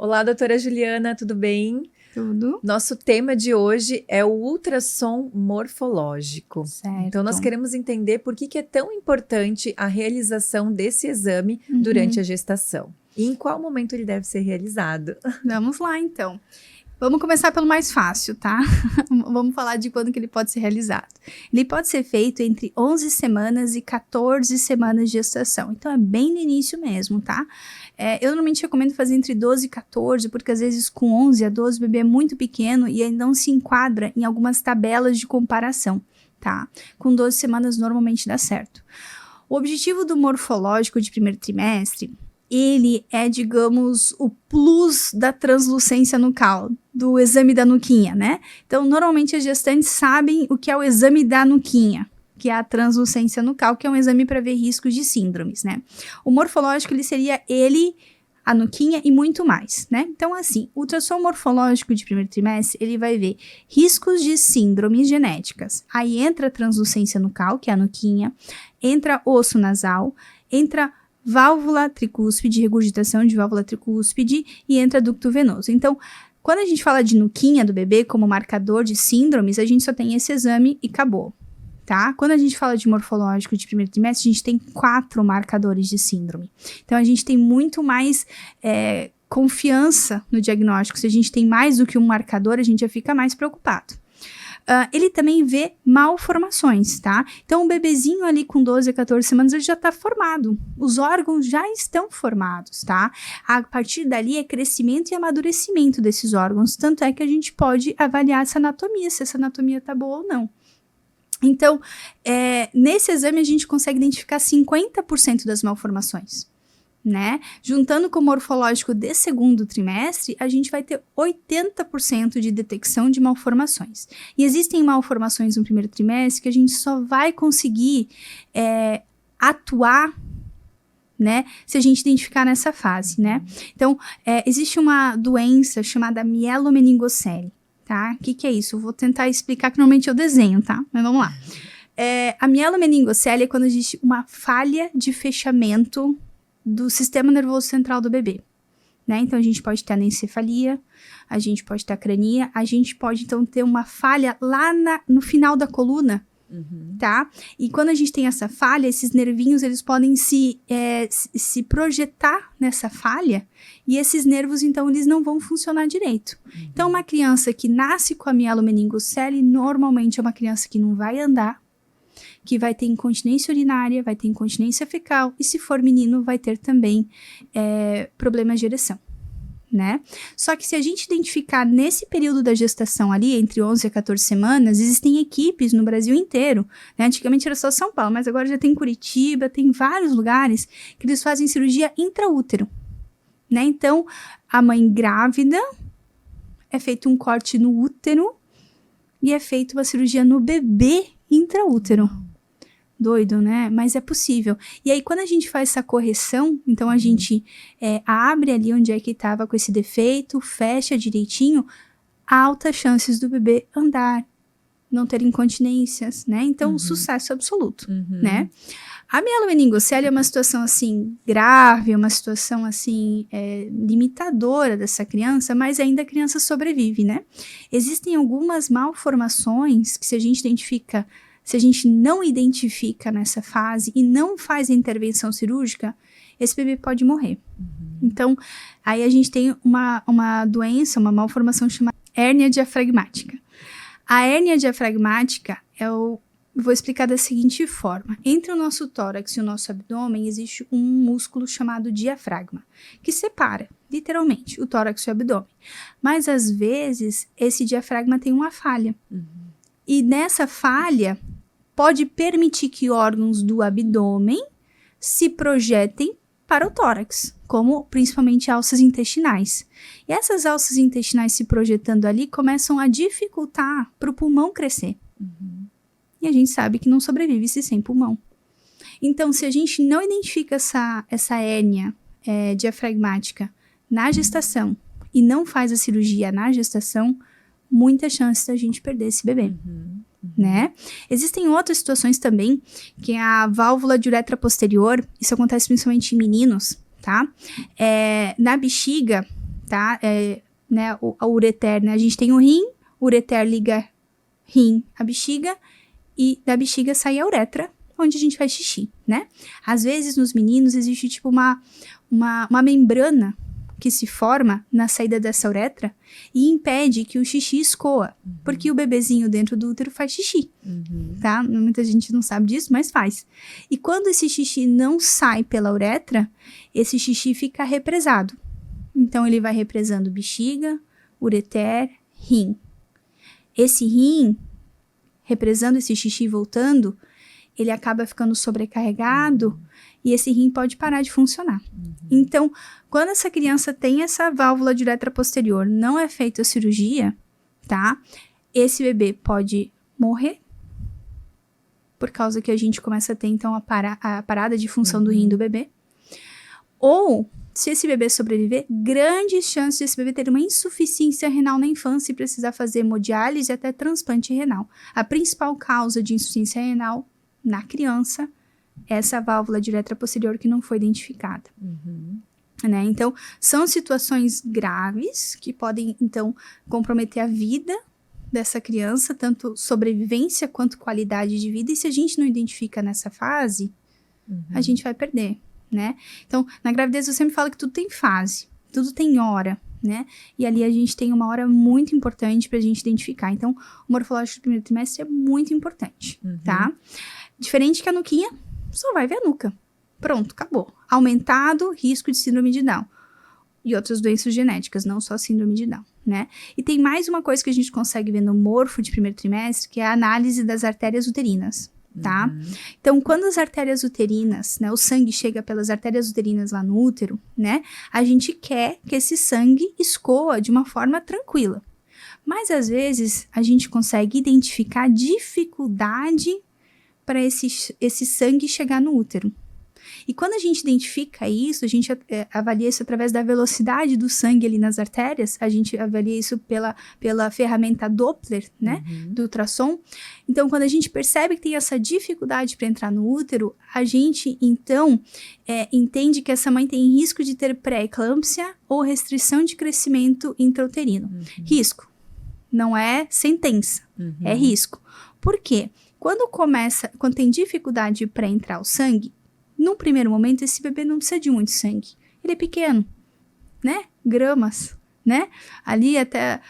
Olá, doutora Juliana, tudo bem? Tudo Nosso tema de hoje é o ultrassom morfológico. certo. Então, nós queremos entender por que é tão importante a realização desse exame durante a gestação. E em qual momento ele deve ser realizado? Vamos lá, então. Vamos começar pelo mais fácil, tá? Vamos falar de quando que ele pode ser realizado. Ele pode ser feito entre 11 semanas e 14 semanas de gestação. Então, é bem no início mesmo, tá? Eu normalmente recomendo fazer entre 12 e 14, porque às vezes com 11 a 12 o bebê é muito pequeno e ainda não se enquadra em algumas tabelas de comparação, tá? Com 12 semanas normalmente dá certo. O objetivo do morfológico de primeiro trimestre, ele é, digamos, o plus da translucência nucal, do exame da nuquinha, né? Então, normalmente as gestantes sabem o que é o exame da nuquinha, que é a translucência nucal, que é um exame para ver riscos de síndromes, né? O morfológico, ele seria a nuquinha e muito mais, né? Então, assim, o ultrassom morfológico de primeiro trimestre, ele vai ver riscos de síndromes genéticas. Aí entra a translucência nucal, que é a nuquinha, entra osso nasal, entra válvula tricúspide, regurgitação de válvula tricúspide e entra ducto venoso. Então, quando a gente fala de nuquinha do bebê como marcador de síndromes, a gente só tem esse exame e acabou, tá? Quando a gente fala de morfológico de primeiro trimestre, a gente tem 4 marcadores de síndrome. Então, a gente tem muito mais confiança no diagnóstico. Se a gente tem mais do que um marcador, a gente já fica mais preocupado. Ele também vê malformações, tá? Então, o bebezinho ali com 12 a 14 semanas, ele já tá formado. Os órgãos já estão formados, tá? A partir dali é crescimento e amadurecimento desses órgãos. Tanto é que a gente pode avaliar essa anatomia, se essa anatomia tá boa ou não. Então, nesse exame a gente consegue identificar 50% das malformações, né? Juntando com o morfológico de segundo trimestre, a gente vai ter 80% de detecção de malformações. E existem malformações no primeiro trimestre que a gente só vai conseguir atuar, né, se a gente identificar nessa fase, né? Então, existe uma doença chamada mielomeningocele, tá? O que é isso? Eu vou tentar explicar, que normalmente eu desenho, tá? Mas vamos lá. A mielomeningocele é quando existe uma falha de fechamento do sistema nervoso central do bebê, né? Então, a gente pode ter anencefalia, a gente pode ter acrania, a gente pode, então, ter uma falha lá no final da coluna, tá? E quando a gente tem essa falha, esses nervinhos, eles podem se projetar nessa falha e esses nervos, então, eles não vão funcionar direito. Então, uma criança que nasce com a mielomeningocele, normalmente é uma criança que não vai andar, que vai ter incontinência urinária, vai ter incontinência fecal, e se for menino, vai ter também problemas de ereção, né? Só que se a gente identificar nesse período da gestação ali, entre 11 a 14 semanas, existem equipes no Brasil inteiro, né? Antigamente era só São Paulo, mas agora já tem Curitiba, tem vários lugares que eles fazem cirurgia intraútero, né? Então, a mãe grávida, é feito um corte no útero e é feita uma cirurgia no bebê intraútero. Doido, né? Mas é possível. E aí, quando a gente faz essa correção, então a gente abre ali onde é que estava com esse defeito, fecha direitinho, altas chances do bebê andar, não ter incontinências, né? Então, sucesso absoluto, né? A mielomeningocele é uma situação, assim, grave, uma situação, assim, limitadora dessa criança, mas ainda a criança sobrevive, né? Existem algumas malformações que se a gente não identifica nessa fase e não faz a intervenção cirúrgica, esse bebê pode morrer. Então, aí a gente tem uma doença, uma malformação chamada hérnia diafragmática. A hérnia diafragmática vou explicar da seguinte forma. Entre o nosso tórax e o nosso abdômen existe um músculo chamado diafragma, que separa, literalmente, o tórax e o abdômen. Mas, às vezes, esse diafragma tem uma falha. E nessa falha, pode permitir que órgãos do abdômen se projetem para o tórax, como principalmente alças intestinais. E essas alças intestinais se projetando ali começam a dificultar para o pulmão crescer. E a gente sabe que não sobrevive-se sem pulmão. Então, se a gente não identifica essa hérnia diafragmática na gestação e não faz a cirurgia na gestação, muita chance da gente perder esse bebê. Né? Existem outras situações também, que é a válvula de uretra posterior, isso acontece principalmente em meninos, tá? Na bexiga tá? Né, a ureter, né? A gente tem o rim, o ureter liga rim à bexiga e da bexiga sai a uretra, onde a gente faz xixi, né? Às vezes nos meninos existe tipo uma membrana que se forma na saída dessa uretra e impede que o xixi escoa, porque o bebezinho dentro do útero faz xixi, tá? Muita gente não sabe disso, mas faz. E quando esse xixi não sai pela uretra, esse xixi fica represado. Então, ele vai represando bexiga, ureter, rim. Esse rim, represando esse xixi e voltando, ele acaba ficando sobrecarregado e esse rim pode parar de funcionar. Então, quando essa criança tem essa válvula de uretra posterior, não é feita a cirurgia, tá? Esse bebê pode morrer, por causa que a gente começa a ter, então, a parada de função do rim do bebê. Ou, se esse bebê sobreviver, grandes chances desse bebê ter uma insuficiência renal na infância e precisar fazer hemodiálise e até transplante renal. A principal causa de insuficiência renal na criança é essa válvula de uretra posterior que não foi identificada. Né? Então, são situações graves que podem, então, comprometer a vida dessa criança, tanto sobrevivência quanto qualidade de vida, e se a gente não identifica nessa fase, a gente vai perder, né? Então, na gravidez eu sempre falo que tudo tem fase, tudo tem hora, né? E ali a gente tem uma hora muito importante pra gente identificar. Então, o morfológico do primeiro trimestre é muito importante, tá? Diferente que a nuquinha, só vai ver a nuca. Pronto, acabou. Aumentado risco de síndrome de Down. E outras doenças genéticas, não só síndrome de Down, né? E tem mais uma coisa que a gente consegue ver no morfo de primeiro trimestre, que é a análise das artérias uterinas, tá? Então, quando as artérias uterinas, né, o sangue chega pelas artérias uterinas lá no útero, né, a gente quer que esse sangue escoa de uma forma tranquila. Mas, às vezes, a gente consegue identificar dificuldade para esse sangue chegar no útero. E quando a gente identifica isso, a gente avalia isso através da velocidade do sangue ali nas artérias, a gente avalia isso pela ferramenta Doppler, né, do ultrassom. Então, quando a gente percebe que tem essa dificuldade para entrar no útero, a gente, então, entende que essa mãe tem risco de ter pré-eclâmpsia ou restrição de crescimento intrauterino. Risco. Não é sentença, é risco. Por quê? Quando tem dificuldade para entrar o sangue, no primeiro momento, esse bebê não precisa de muito sangue. Ele é pequeno, né? Gramas, né? Ali até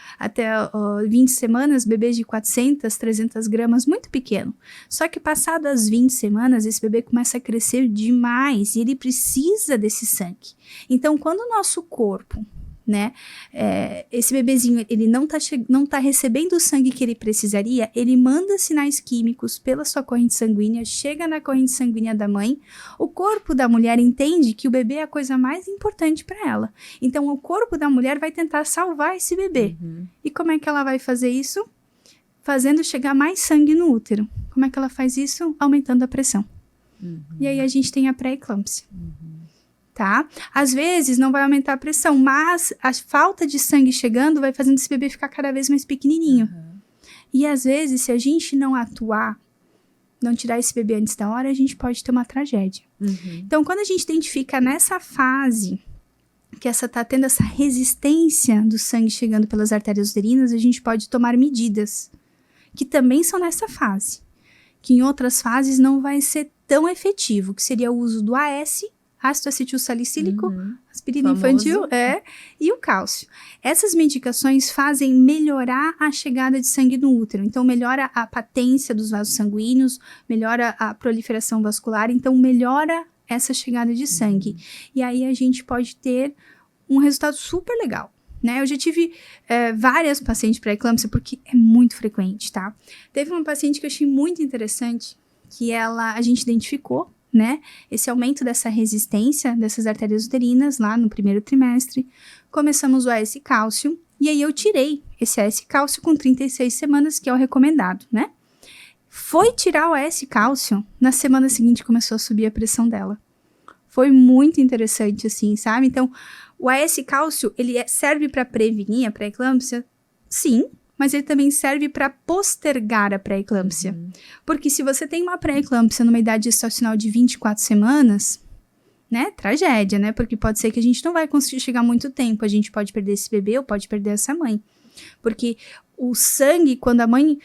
20 semanas, bebês de 400, 300 gramas, muito pequeno. Só que passadas as 20 semanas, esse bebê começa a crescer demais e ele precisa desse sangue. Então, quando o nosso corpo, né, esse bebezinho, ele não tá recebendo o sangue que ele precisaria, ele manda sinais químicos pela sua corrente sanguínea, chega na corrente sanguínea da mãe, o corpo da mulher entende que o bebê é a coisa mais importante para ela. Então, o corpo da mulher vai tentar salvar esse bebê. E como é que ela vai fazer isso? Fazendo chegar mais sangue no útero. Como é que ela faz isso? Aumentando a pressão. E aí a gente tem a pré-eclâmpsia. Tá? Às vezes não vai aumentar a pressão, mas a falta de sangue chegando vai fazendo esse bebê ficar cada vez mais pequenininho. E às vezes, se a gente não atuar, não tirar esse bebê antes da hora, a gente pode ter uma tragédia. Então, quando a gente identifica nessa fase que tá tendo essa resistência do sangue chegando pelas artérias uterinas, a gente pode tomar medidas que também são nessa fase, que em outras fases não vai ser tão efetivo, que seria o uso do AS, ácido acetilsalicílico, aspirina infantil, e o cálcio. Essas medicações fazem melhorar a chegada de sangue no útero. Então, melhora a patência dos vasos sanguíneos, melhora a proliferação vascular, então melhora essa chegada de sangue. E aí a gente pode ter um resultado super legal, né? Eu já tive várias pacientes pré-eclâmpsia, porque é muito frequente, tá? Teve uma paciente que eu achei muito interessante, que a gente identificou, né, esse aumento dessa resistência dessas artérias uterinas lá no primeiro trimestre. Começamos o AS cálcio, e aí eu tirei esse AS cálcio com 36 semanas, que é o recomendado, né? Foi tirar o AS cálcio, na semana seguinte começou a subir a pressão dela. Foi muito interessante, assim, sabe? Então, o AS cálcio, ele serve para prevenir a pré-eclâmpsia? Sim, mas ele também serve para postergar a pré-eclâmpsia. Porque se você tem uma pré-eclâmpsia numa idade gestacional de 24 semanas, né, tragédia, né? Porque pode ser que a gente não vai conseguir chegar muito tempo. A gente pode perder esse bebê ou pode perder essa mãe. Porque o sangue, quando a mãe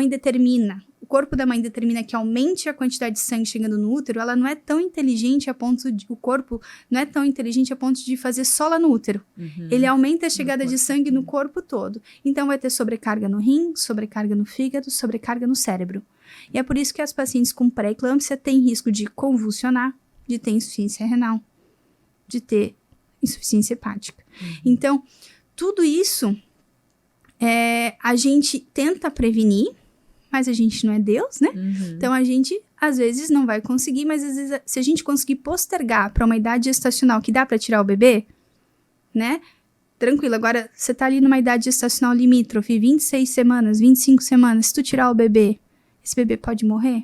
determina, o corpo da mãe determina que aumente a quantidade de sangue chegando no útero, ela não é tão inteligente a ponto de, o corpo não é tão inteligente a ponto de fazer só lá no útero. Ele aumenta a chegada de sangue no corpo todo. Então vai ter sobrecarga no rim, sobrecarga no fígado, sobrecarga no cérebro. E é por isso que as pacientes com pré-eclâmpsia têm risco de convulsionar, de ter insuficiência renal, de ter insuficiência hepática. Então, tudo isso a gente tenta prevenir, mas a gente não é Deus, né? Então, a gente, às vezes, não vai conseguir, mas às vezes, se a gente conseguir postergar para uma idade gestacional que dá para tirar o bebê, né? Tranquilo, agora você tá ali numa idade gestacional limítrofe, 26 semanas, 25 semanas, se tu tirar o bebê, esse bebê pode morrer?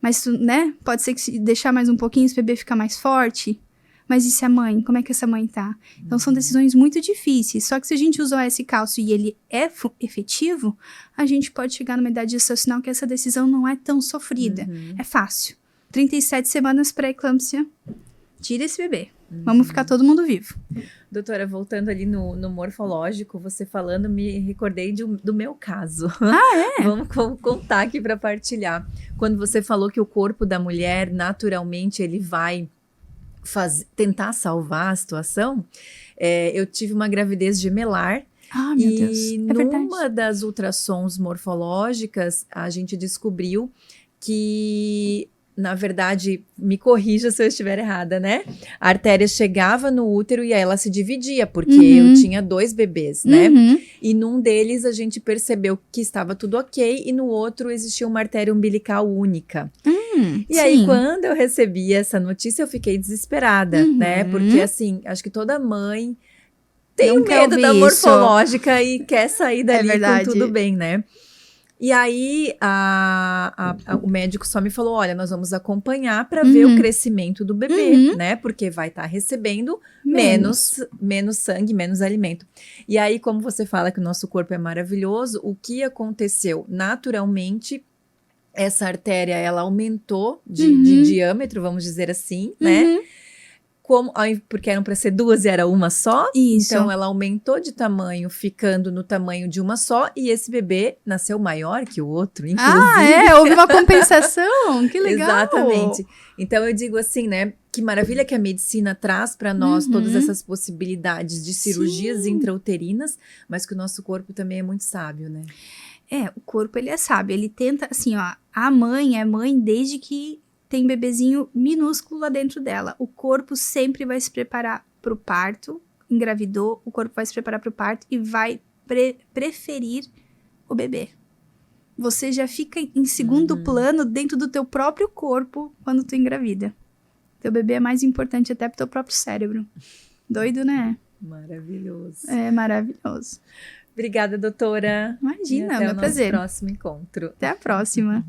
Mas, né, pode ser que se deixar mais um pouquinho, esse bebê fica mais forte. Mas e se a mãe? Como é que essa mãe tá? Então, são decisões muito difíceis. Só que se a gente usa o OS cálcio e ele é efetivo, a gente pode chegar numa idade gestacional que essa decisão não é tão sofrida. É fácil. 37 semanas pré-eclâmpsia, tira esse bebê. Vamos ficar todo mundo vivo. Doutora, voltando ali no morfológico, você falando, me recordei do meu caso. Vamos contar aqui para partilhar. Quando você falou que o corpo da mulher, naturalmente, ele vai tentar salvar a situação, eu tive uma gravidez gemelar. Meu Deus, e numa das ultrassons morfológicas, a gente descobriu que, na verdade, me corrija se eu estiver errada, né? A artéria chegava no útero e aí ela se dividia, porque eu tinha 2 bebês, né? E num deles a gente percebeu que estava tudo ok, e no outro existia uma artéria umbilical única. E aí, quando eu recebi essa notícia, eu fiquei desesperada, né? Porque, assim, acho que toda mãe tem medo da morfológica e quer sair dali com tudo bem, né? E aí, o médico só me falou, olha, nós vamos acompanhar para ver o crescimento do bebê, né? Porque vai estar recebendo menos sangue, menos alimento. E aí, como você fala que o nosso corpo é maravilhoso, o que aconteceu? Naturalmente, essa artéria, ela aumentou de diâmetro, vamos dizer assim, né? Porque eram para ser 2 e era uma só. Isso. Então, ela aumentou de tamanho, ficando no tamanho de uma só. E esse bebê nasceu maior que o outro, inclusive. Houve uma compensação. Que legal. Exatamente. Então, eu digo assim, né? Que maravilha que a medicina traz para nós todas essas possibilidades de cirurgias intrauterinas, mas que o nosso corpo também é muito sábio, né? O corpo, ele é sábio. Ele tenta, assim, ó, a mãe é mãe desde que tem bebezinho minúsculo lá dentro dela. O corpo sempre vai se preparar para o parto, engravidou, o corpo vai se preparar para o parto e vai preferir o bebê. Você já fica em segundo plano dentro do teu próprio corpo quando tu engravida. Teu bebê é mais importante até pro teu próprio cérebro. Doido, né? Maravilhoso. É maravilhoso. Obrigada, doutora. Imagina, até meu prazer. Até o nosso próximo encontro. Até a próxima.